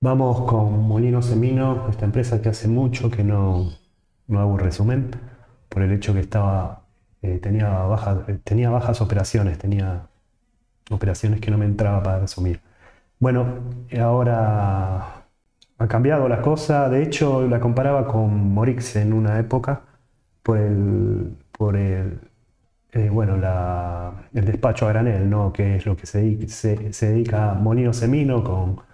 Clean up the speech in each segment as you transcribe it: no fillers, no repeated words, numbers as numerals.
Vamos con Molino Semino, esta empresa que hace mucho que no hago un resumen, por el hecho que tenía bajas operaciones, tenía operaciones que no me entraba para resumir. Bueno, ahora ha cambiado la cosa, de hecho la comparaba con Morix en una época por el despacho a granel, ¿no? Que es lo que se dedica a Molino Semino con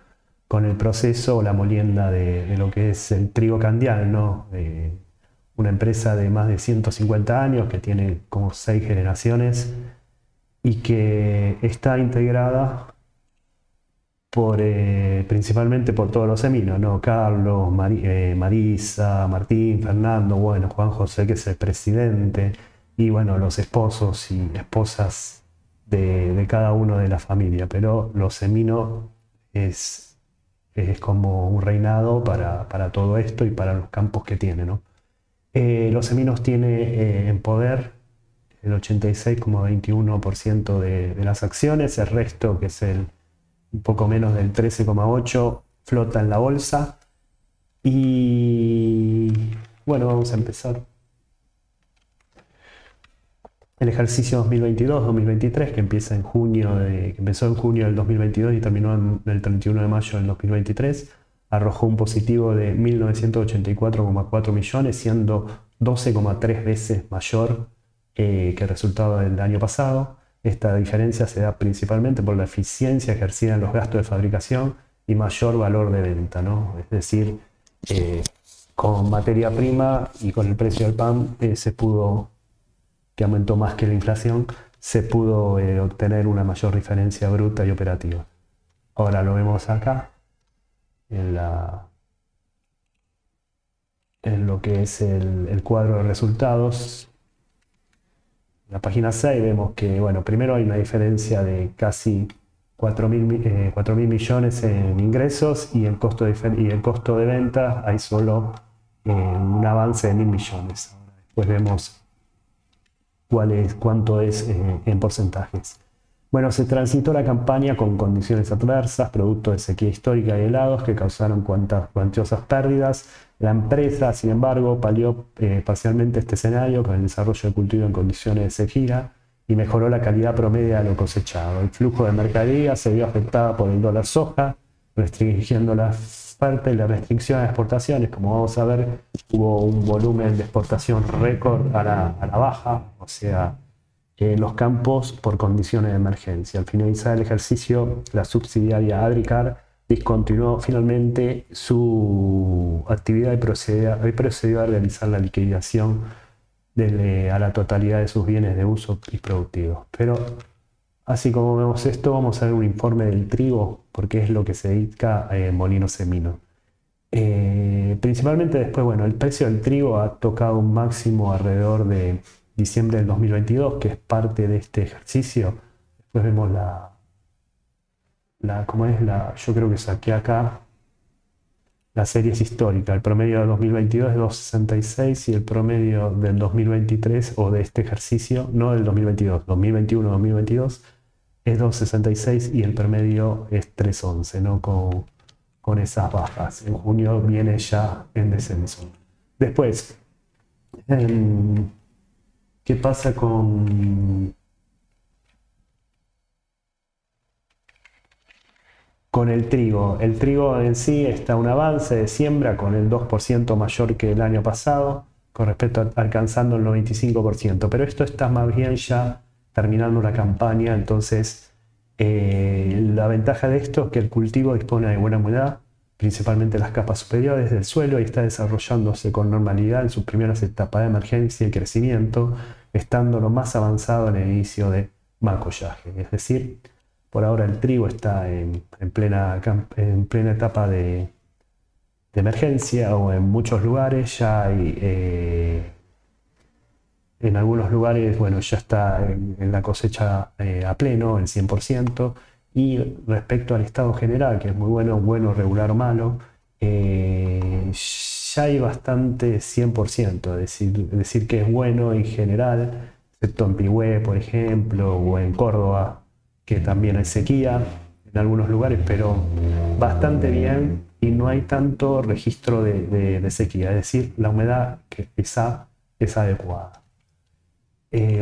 el proceso o la molienda de lo que es el trigo candial, ¿no? Una empresa de más de 150 años que tiene como 6 generaciones y que está integrada principalmente por todos los seminos, ¿no? Carlos, Marisa, Martín, Fernando, bueno, Juan José, que es el presidente, y bueno, los esposos y esposas de cada uno de la familia. Pero los Semino es como un reinado para todo esto y para los campos que tiene, ¿no? Los Seminos tiene en poder el 86,21% de las acciones, el resto, que es un poco menos del 13,8%, flota en la bolsa. Y bueno, vamos a empezar. El ejercicio 2022-2023, que empezó en junio del 2022 y terminó el 31 de mayo del 2023, arrojó un positivo de 1.984,4 millones, siendo 12,3 veces mayor que el resultado del año pasado. Esta diferencia se da principalmente por la eficiencia ejercida en los gastos de fabricación y mayor valor de venta, ¿no? Es decir, con materia prima y con el precio del pan que aumentó más que la inflación, se pudo obtener una mayor diferencia bruta y operativa. Ahora lo vemos acá en, en lo que es el cuadro de resultados. En la página 6 vemos que, bueno, primero hay una diferencia de casi 4.000 millones en ingresos y el costo de venta hay solo un avance de 1.000 millones. Después vemos cuánto es en porcentajes. Bueno, se transitó la campaña con condiciones adversas, producto de sequía histórica y helados que causaron cuantiosas pérdidas. La empresa, sin embargo, palió parcialmente este escenario con el desarrollo de cultivo en condiciones de sequía y mejoró la calidad promedio de lo cosechado. El flujo de mercadería se vio afectada por el dólar soja, restringiendo la oferta y la restricción de exportaciones. Como vamos a ver, hubo un volumen de exportación récord a la baja, o sea, los campos por condiciones de emergencia. Al finalizar el ejercicio, la subsidiaria Adricar discontinuó finalmente su actividad y procedió a realizar la liquidación a la totalidad de sus bienes de uso y productivos. Pero así como vemos esto, vamos a ver un informe del trigo, porque es lo que se dedica Molino Semino. Principalmente después, bueno, el precio del trigo ha tocado un máximo alrededor de diciembre del 2022, que es parte de este ejercicio. Después vemos yo creo que saqué acá la serie es histórica. El promedio del 2022 es 2,66 y el promedio del 2023 o de este ejercicio, no del 2022, 2021-2022, es 2,66 y el promedio es 3,11, ¿no? Con esas bajas. En junio viene ya en descenso. Después, ¿qué pasa con el trigo? El trigo en sí está un avance de siembra con el 2% mayor que el año pasado, con respecto a alcanzando el 95%, pero esto está más bien ya terminando la campaña. Entonces la ventaja de esto es que el cultivo dispone de buena humedad, principalmente las capas superiores del suelo, y está desarrollándose con normalidad en sus primeras etapas de emergencia y crecimiento, estando lo más avanzado en el inicio de macollaje. Es decir, por ahora el trigo está en plena etapa de emergencia, o en muchos lugares ya hay, en algunos lugares, bueno, ya está en la cosecha a pleno, el 100%. Y respecto al estado general, que es muy bueno, regular o malo, ya hay bastante 100%, decir que es bueno en general, excepto en Pigüé, por ejemplo, o en Córdoba, que también hay sequía en algunos lugares, pero bastante bien y no hay tanto registro de sequía, es decir, la humedad que es adecuada.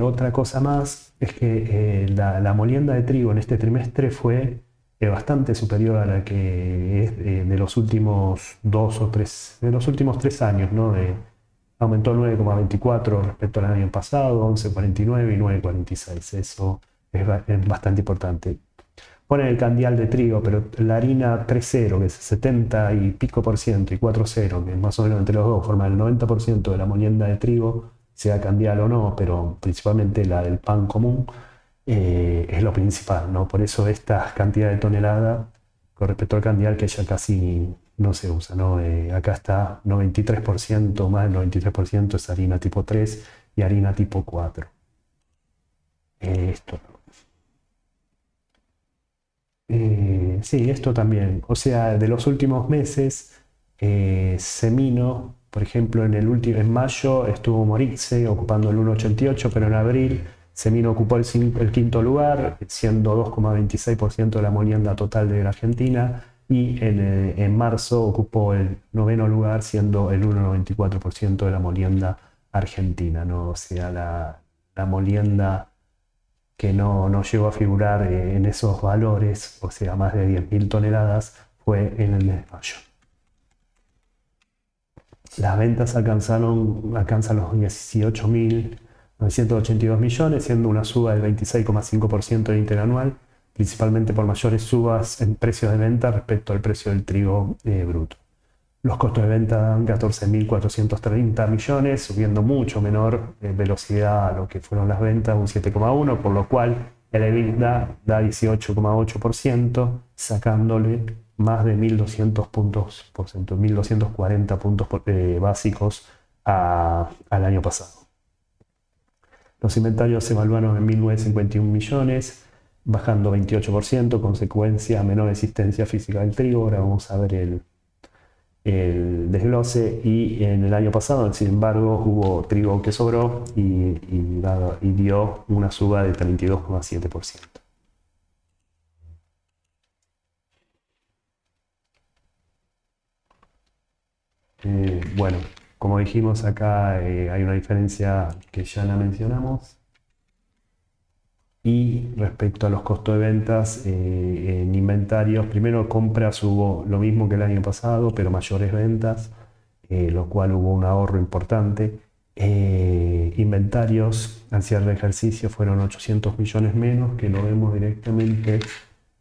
Otra cosa más es que la molienda de trigo en este trimestre fue bastante superior a la que es de los últimos de los últimos 3 años, ¿no? Aumentó 9,24 respecto al año pasado, 11,49 y 9,46. Eso es bastante importante. Ponen el candial de trigo, pero la harina 3,0, que es 70 y pico por ciento, y 4,0, que más o menos entre los dos forma el 90% de la molienda de trigo, sea candial o no, pero principalmente la del pan común, es lo principal, ¿no? Por eso esta cantidad de tonelada con respecto al candial que ya casi no se usa, ¿no? Acá está 93%, más del 93% es harina tipo 3 y harina tipo 4. Esto. Sí, esto también. O sea, de los últimos meses, Semino, por ejemplo, en mayo estuvo Moritze ocupando el 1,88, pero en abril Semino ocupó el quinto lugar, siendo 2,26% de la molienda total de la Argentina, y en marzo ocupó el noveno lugar, siendo el 1,94% de la molienda argentina, ¿no? O sea, la molienda que no llegó a figurar en esos valores, o sea, más de 10.000 toneladas, fue en el mes de mayo. Las ventas alcanzan los 18.982 millones, siendo una suba del 26,5% interanual, principalmente por mayores subas en precios de venta respecto al precio del trigo bruto. Los costos de venta dan 14.430 millones, subiendo mucho menor velocidad a lo que fueron las ventas, un 7,1, por lo cual el EBITDA da 18,8%, sacándole más de 1.200 puntos porcentuales, 1.240 puntos básicos al año pasado. Los inventarios se evaluaron en 1.951 millones, bajando 28%, consecuencia menor existencia física del trigo. Ahora vamos a ver el desglose, y en el año pasado, sin embargo, hubo trigo que sobró y dio una suba de 32,7%. Bueno, como dijimos acá, hay una diferencia que ya la mencionamos. Y respecto a los costos de ventas, en inventarios, primero compras hubo lo mismo que el año pasado, pero mayores ventas, lo cual hubo un ahorro importante. Inventarios al cierre de ejercicio fueron 800 millones menos, que lo vemos directamente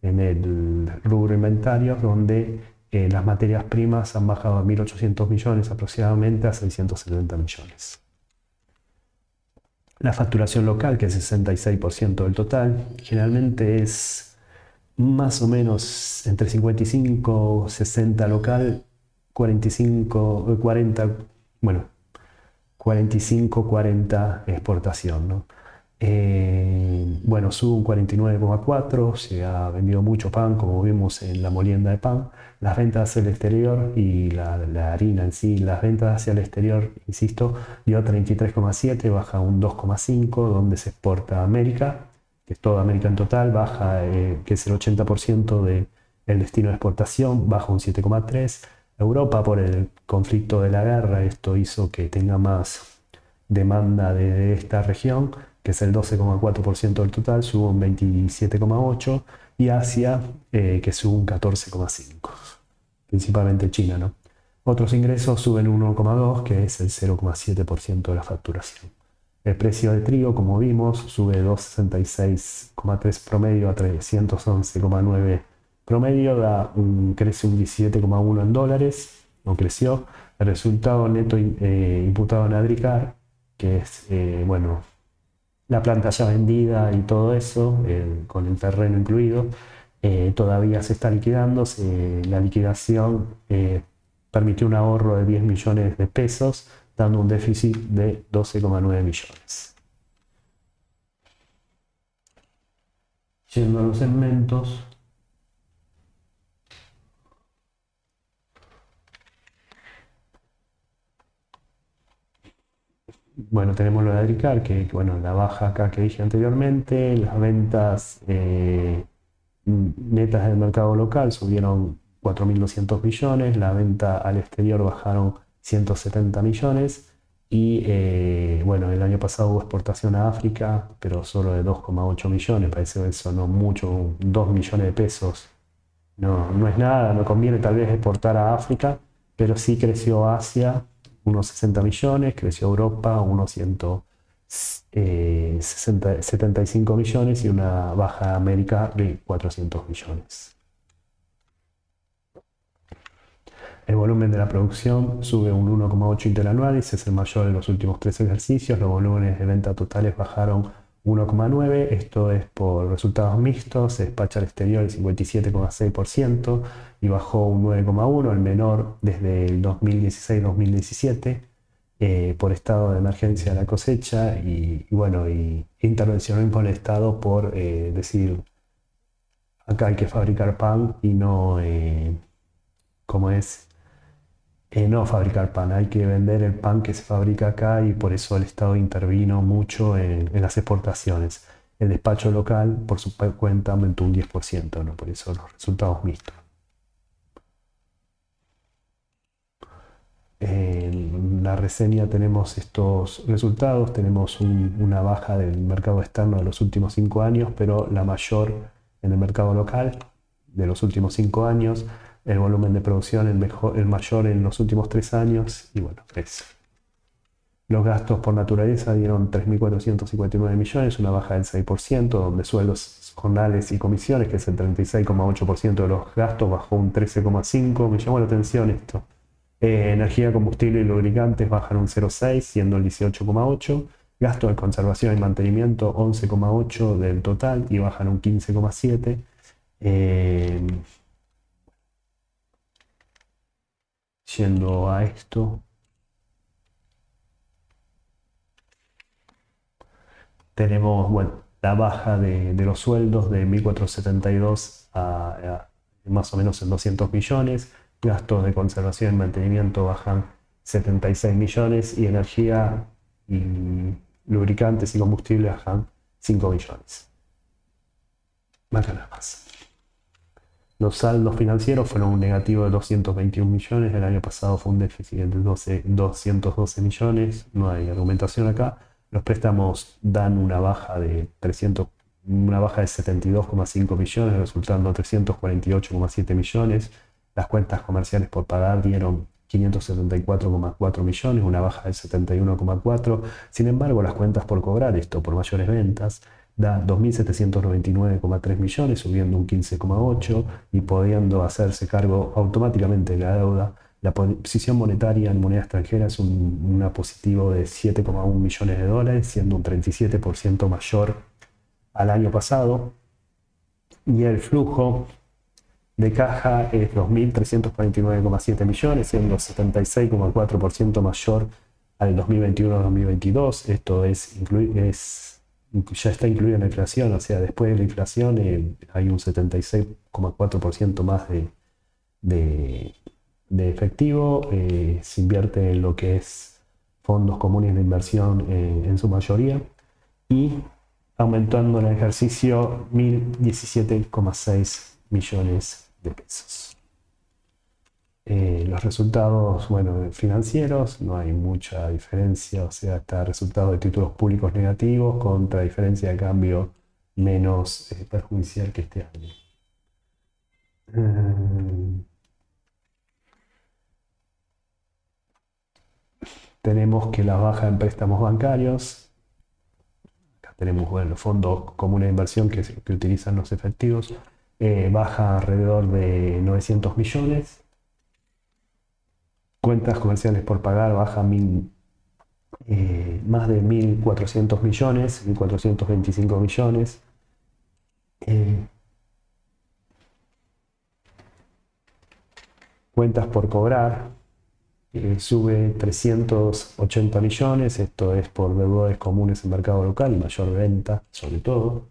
en el rubro inventarios, donde las materias primas han bajado a 1.800 millones aproximadamente a 670 millones. La facturación local, que es 66% del total, generalmente es más o menos entre 55 o 60 local, 45, 40, bueno, 45-40 exportación, ¿no? Bueno, sube un 49,4, se ha vendido mucho pan, como vimos en la molienda de pan. Las ventas hacia el exterior y la harina en sí, las ventas hacia el exterior, insisto, dio 33,7, baja un 2,5, donde se exporta a América, que es toda América en total, baja, que es el 80% del destino de exportación, baja un 7,3. Europa, por el conflicto de la guerra, esto hizo que tenga más demanda de esta región, que es el 12,4% del total, sube un 27,8%, y Asia, que sube un 14,5%, principalmente China, ¿no? Otros ingresos suben 1,2%, que es el 0,7% de la facturación. El precio de trigo, como vimos, sube 266,3 promedio a 311,9 promedio, crece un 17,1 en dólares, no creció. El resultado neto imputado en Adricar, que es, bueno, la planta ya vendida y todo eso, con el terreno incluido, todavía se está liquidando. La liquidación permitió un ahorro de 10 millones de pesos, dando un déficit de 12,9 millones. Yendo a los segmentos, bueno, tenemos lo de Adricar, que bueno, la baja acá que dije anteriormente. Las ventas netas del mercado local subieron 4.200 millones, la venta al exterior bajaron 170 millones y bueno, el año pasado hubo exportación a África, pero solo de 2,8 millones, parece que eso no mucho, 2 millones de pesos. No, no es nada, no conviene tal vez exportar a África, pero sí creció Asia unos 60 millones, creció Europa unos 75 millones y una baja América de 400 millones. El volumen de la producción sube un 1,8 interanuales, es el mayor de los últimos 3 ejercicios. Los volúmenes de venta totales bajaron 1,9, esto es por resultados mixtos, se despacha al exterior el 57,6% y bajó un 9,1, el menor desde el 2016-2017, por estado de emergencia de la cosecha y bueno, y intervencionismo del Estado por decir, acá hay que fabricar pan y no, ¿cómo es? No fabricar pan, hay que vender el pan que se fabrica acá y por eso el Estado intervino mucho en las exportaciones. El despacho local, por su cuenta, aumentó un 10%, ¿no? Por eso los resultados mixtos. En la reseña tenemos estos resultados, tenemos una baja del mercado externo de los últimos 5 años, pero la mayor en el mercado local de los últimos 5 años. El volumen de producción el mayor en los últimos 3 años y bueno, es. Los gastos por naturaleza dieron 3.459 millones, una baja del 6%, donde sueldos jornales y comisiones, que es el 36,8% de los gastos, bajó un 13,5%. Me llamó la atención esto. Energía, combustible y lubricantes bajan un 0,6, siendo el 18,8%. Gasto de conservación y mantenimiento 11,8% del total y bajan un 15,7%. Yendo a esto, tenemos bueno, la baja de los sueldos de 1.472 a más o menos en 200 millones, gastos de conservación y mantenimiento bajan 76 millones y energía y lubricantes y combustible bajan 5 millones. Acá nada más. Los saldos financieros fueron un negativo de 221 millones, el año pasado fue un déficit de 212 millones, no hay argumentación acá. Los préstamos dan una baja de 72,5 millones, resultando 348,7 millones. Las cuentas comerciales por pagar dieron 574,4 millones, una baja del 71,4. Sin embargo, las cuentas por cobrar, esto por mayores ventas, da 2.799,3 millones, subiendo un 15,8 y pudiendo hacerse cargo automáticamente de la deuda. La posición monetaria en moneda extranjera es una positivo de 7,1 millones de dólares, siendo un 37% mayor al año pasado. Y el flujo de caja es 2.349,7 millones, siendo 76,4% mayor al 2021-2022. Esto ya está incluido en la inflación, o sea, después de la inflación hay un 76,4% más de efectivo, se invierte en lo que es fondos comunes de inversión en su mayoría y aumentando en el ejercicio 1.017,6 millones de pesos. Los resultados, bueno, financieros, no hay mucha diferencia, o sea, está resultado de títulos públicos negativos contra diferencia de cambio menos perjudicial que este año. Tenemos que la baja en préstamos bancarios, acá tenemos bueno, los fondos comunes de inversión que utilizan los efectivos, baja alrededor de 900 millones. Cuentas comerciales por pagar baja más de 1.400 millones, 1.425 millones. Cuentas por cobrar sube 380 millones, esto es por deudores comunes en mercado local y mayor venta sobre todo.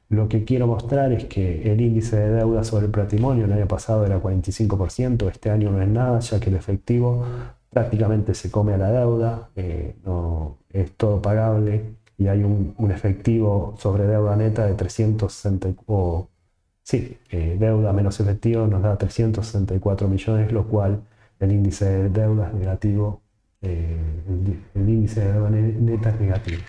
Lo que quiero mostrar es que el índice de deuda sobre el patrimonio el año pasado era 45%, este año no es nada, ya que el efectivo prácticamente se come a la deuda, no, es todo pagable y hay un efectivo sobre deuda neta de 360, Sí, deuda menos efectivo nos da 364 millones, lo cual el índice de deuda es negativo, el índice de deuda neta es negativo.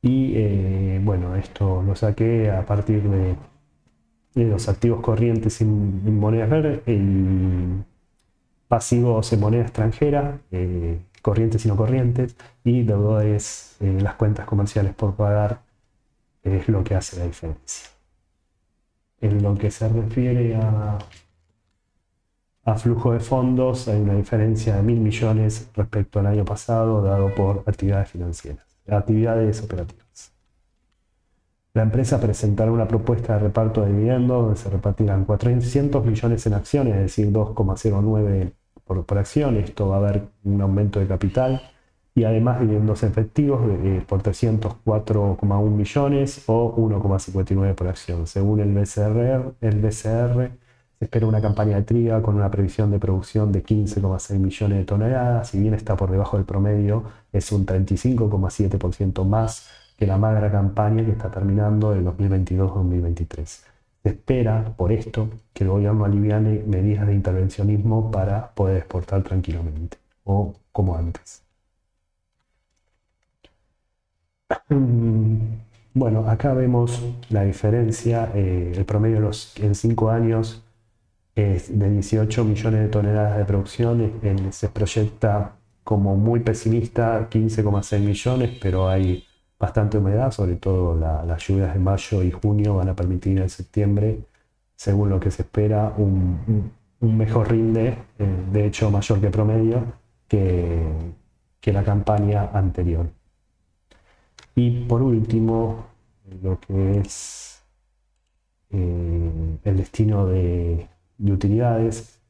Y bueno, esto lo saqué a partir de los activos corrientes en monedas verdes y pasivos en moneda extranjera, corrientes y no corrientes, y deudores, las cuentas comerciales por pagar, es lo que hace la diferencia. En lo que se refiere a flujo de fondos, hay una diferencia de 1.000 millones respecto al año pasado, dado por actividades financieras, actividades operativas. La empresa presentará una propuesta de reparto de dividendos donde se repartirán 400 millones en acciones, es decir, 2,09 por acción. Esto va a haber un aumento de capital y además dividendos efectivos por 304,1 millones o 1,59 por acción. Según el BCR, se espera una campaña de triga con una previsión de producción de 15,6 millones de toneladas. Si bien está por debajo del promedio, es un 35,7% más que la magra campaña que está terminando el 2022-2023. Se espera, por esto, que el gobierno aliviane medidas de intervencionismo para poder exportar tranquilamente, o como antes. Bueno, acá vemos la diferencia, el promedio en 5 años es de 18 millones de toneladas de producción, se proyecta como muy pesimista 15,6 millones, pero hay bastante humedad, sobre todo las lluvias de mayo y junio van a permitir en septiembre, según lo que se espera, un mejor rinde, de hecho mayor que promedio, que la campaña anterior. Y por último, lo que es el destino de utilidades,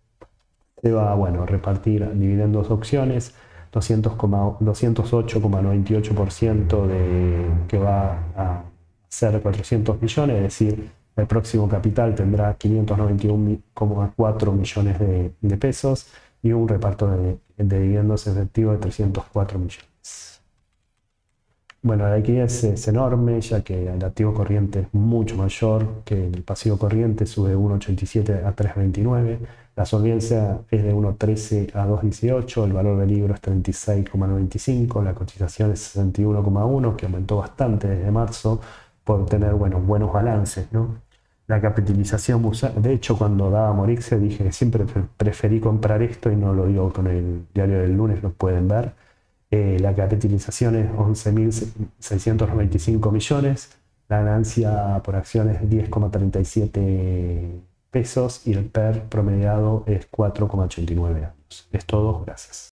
se va a repartir dividendos opciones, 208,98% que va a ser 400 millones, es decir, el próximo capital tendrá 591,4 millones de pesos y un reparto de dividendos efectivos de 304 millones. Bueno, la liquidez es enorme, ya que el activo corriente es mucho mayor que el pasivo corriente, sube de 1,87 a 3,29. La solvencia es de 1,13 a 2,18, el valor del libro es 36,95, la cotización es 61,1, que aumentó bastante desde marzo por tener buenos balances, ¿no? La capitalización bursátil, de hecho cuando daba Morixia dije que siempre preferí comprar esto y no lo digo con el diario del lunes, lo pueden ver. La capitalización es 11.695 millones, la ganancia por acción es 10,37 pesos y el PER promediado es 4,89 años. Es todo, gracias.